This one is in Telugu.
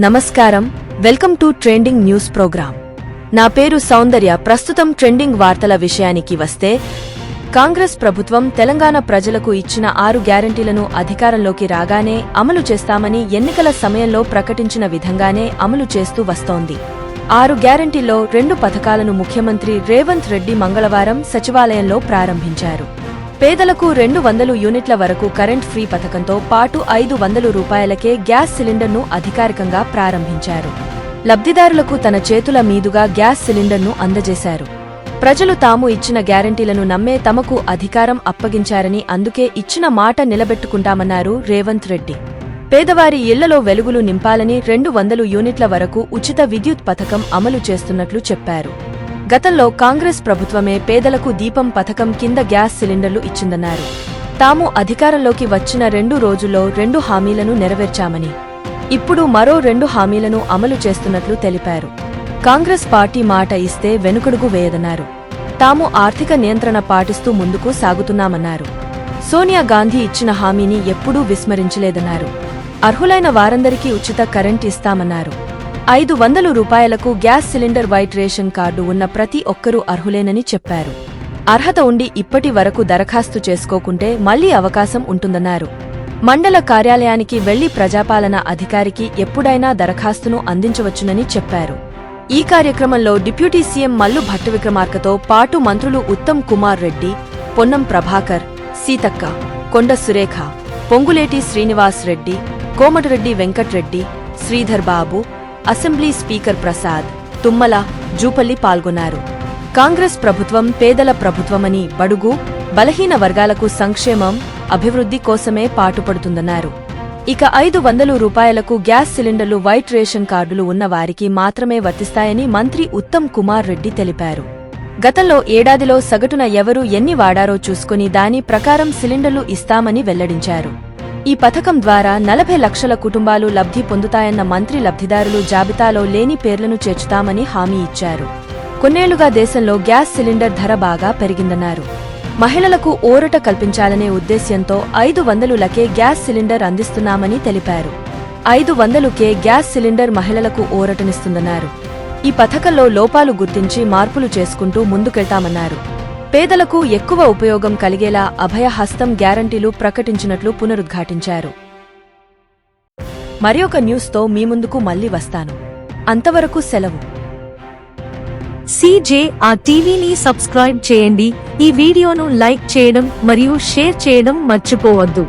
నమస్కారం, welcome to trending news program. నా పేరు సౌందర్య. ప్రస్తుతం ట్రెండింగ్ వార్తల విషయానికి వస్తే, కాంగ్రెస్ ప్రభుత్వం తెలంగాణ ప్రజలకు ఇచ్చిన 6 గ్యారంటీలను అధికారంలోకి రాగానే అమలు చేస్తామని ఎన్నికల సమయంలో ప్రకటించిన విధంగానే అమలు చేస్తూ వస్తోంది. 6 గ్యారంటీల్లో 2 పథకాలను ముఖ్యమంత్రి రేవంత్ రెడ్డి మంగళవారం సచివాలయంలో ప్రారంభించారు. పేదలకు 200 యూనిట్ల వరకు కరెంట్ ఫ్రీ పథకంతో పాటు 500 రూపాయలకే గ్యాస్ సిలిండర్ను అధికారికంగా ప్రారంభించారు. లబ్ధిదారులకు తన చేతుల మీదుగా గ్యాస్ సిలిండర్ను అందజేశారు. ప్రజలు తాము ఇచ్చిన గ్యారంటీలను నమ్మే తమకు అధికారం అప్పగించారని, అందుకే ఇచ్చిన మాట నిలబెట్టుకుంటామన్నారు రేవంత్ రెడ్డి. పేదవారి ఇళ్లలో వెలుగులు నింపాలని 200 యూనిట్ల వరకు ఉచిత విద్యుత్ పథకం అమలు చేస్తున్నట్లు చెప్పారు. గతంలో కాంగ్రెస్ ప్రభుత్వమే పేదలకు దీపం పథకం కింద గ్యాస్ సిలిండర్లు ఇచ్చిందన్నారు. తాము అధికారంలోకి వచ్చిన 2 రోజుల్లో 2 హామీలను నెరవేర్చామని, ఇప్పుడు మరో 2 హామీలను అమలు చేస్తున్నట్లు తెలిపారు. కాంగ్రెస్ పార్టీ మాట ఇస్తే వెనుకడుగు వేయదన్నారు. తాము ఆర్థిక నియంత్రణ పాటిస్తూ ముందుకు సాగుతున్నామన్నారు. సోనియా గాంధీ ఇచ్చిన హామీని ఎప్పుడూ విస్మరించలేదన్నారు. అర్హులైన వారందరికీ ఉచిత కరెంట్ ఇస్తామన్నారు. 500 రూపాయలకు gas cylinder, white ration card ఉన్న ప్రతి ఒక్కరూ అర్హులేనని చెప్పారు. అర్హత ఉండి ఇప్పటి వరకు దరఖాస్తు చేసుకోకుంటే మళ్లీ అవకాశం ఉంటుందన్నారు. మండల కార్యాలయానికి వెళ్లి ప్రజాపాలన అధికారికి ఎప్పుడైనా దరఖాస్తును అందించవచ్చునని చెప్పారు. ఈ కార్యక్రమంలో డిప్యూటీ సీఎం మల్లు భట్టివిక్రమార్కతో పాటు మంత్రులు ఉత్తమ్ కుమార్ రెడ్డి, పొన్నం ప్రభాకర్, సీతక్క, కొండ సురేఖ, పొంగులేటి శ్రీనివాస్ రెడ్డి, కోమటిరెడ్డి వెంకట్రెడ్డి, శ్రీధర్ బాబు, అసెంబ్లీ స్పీకర్ ప్రసాద్, తుమ్మల, జూపల్లి పాల్గొన్నారు. కాంగ్రెస్ ప్రభుత్వం పేదల ప్రభుత్వమని, బడుగు, బలహీన వర్గాలకు సంక్షేమం, అభివృద్ధి కోసమే పాటుపడుతుందన్నారు. ఇక 500 రూపాయలకు గ్యాస్ సిలిండర్లు, వైట్ రేషన్ కార్డులు ఉన్న వారికి మాత్రమే వర్తిస్తాయని మంత్రి ఉత్తమ్ కుమార్ రెడ్డి తెలిపారు. గతంలో ఏడాదిలో సగటున ఎవరు ఎన్ని వాడారో చూసుకుని దాని ప్రకారం సిలిండర్లు ఇస్తామని వెల్లడించారు. ఈ పథకం ద్వారా 40 లక్షల కుటుంబాలు లబ్ధి పొందుతాయన్న మంత్రి లబ్ధిదారులు జాబితాలో లేని పేర్లను చేర్చుతామని హామీ ఇచ్చారు. కొన్నేళ్లుగా దేశంలో గ్యాస్ సిలిండర్ ధర బాగా పెరిగిందన్నారు. మహిళలకు ఊరట కల్పించాలనే ఉద్దేశ్యంతో 500లకే గ్యాస్ సిలిండర్ అందిస్తున్నామని తెలిపారు. 500కే గ్యాస్ సిలిండర్ మహిళలకు ఊరటనిస్తుందన్నారు. ఈ పథకంలో లోపాలు గుర్తించి మార్పులు చేసుకుంటూ ముందుకెళ్తామన్నారు. పేదలకు ఎక్కువ ఉపయోగం కలిగేలా అభయహస్తం గ్యారంటీలు ప్రకటించినట్లు పునరుద్ఘాటించారు. మరొక న్యూస్తో మీ ముందుకు మళ్లీ వస్తాను. అంతవరకు సెలవు. CJR టీవీని సబ్స్క్రైబ్ చేయండి. ఈ వీడియోను లైక్ చేయడం మరియు షేర్ చేయడం మర్చిపోవద్దు.